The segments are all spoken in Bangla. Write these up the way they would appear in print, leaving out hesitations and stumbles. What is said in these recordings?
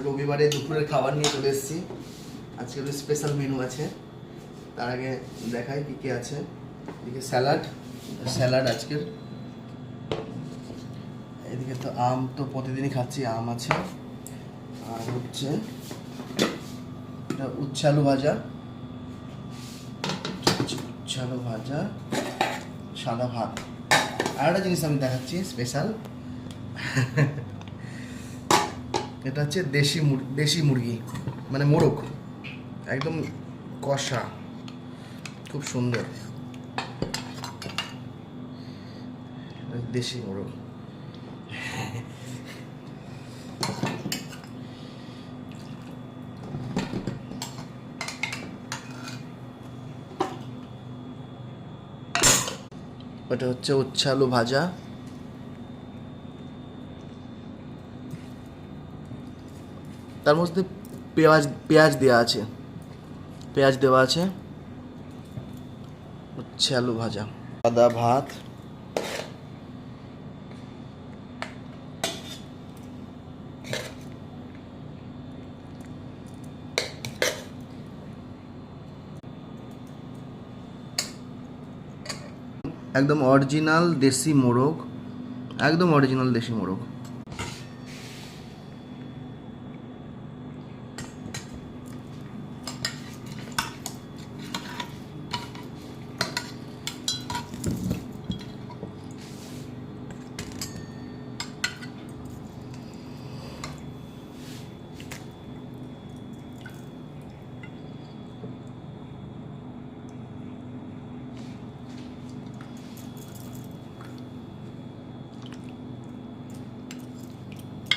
রবিবারে দুপুরের খাবার নিয়ে চলে এসেছি। আজকে একটু স্পেশাল মেনু আছে। তার আগে দেখাই কী কী আছে। এদিকে স্যালাড আজকের। এদিকে তো আম তো প্রতিদিনই খাচ্ছি, আম আছে। আর হচ্ছে এটা উচ্ছে আলু ভাজা, সাদা ভাত। আর একটা জিনিস আমি দেখাচ্ছি স্পেশাল, এটা হচ্ছে দেশি মুরগি, মানে মোরগ, একদম কষা, খুব সুন্দর দেশি মোরগ। ওটা হচ্ছে উচ্ছে আলু ভাজা, তার মধ্যে পেঁয়াজ দেওয়া আছে। উচ্ছে আলু ভাজা, সাদা ভাত, একদম অরিজিনাল দেশি মোরগ,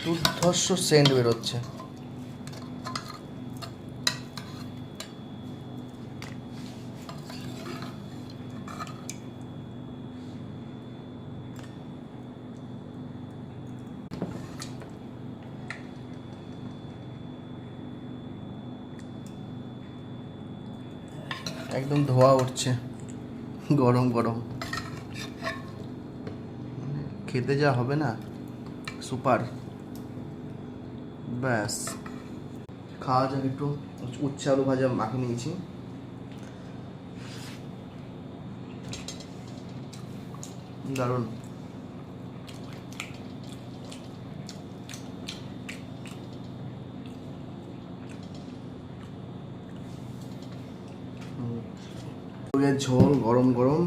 দুর্ধর্ষ সেন্ট বেরোচ্ছে। একদম ধোয়া উঠছে, গরম গরম, খেতে যা হবে না, সুপার। ব্যাস, খাওয়া যাক। একটু উচ্ছে আলু ভাজা মাখে নিয়েছি, দারুণ। ঝোল গরম গরম,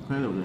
হয়ে যাবে।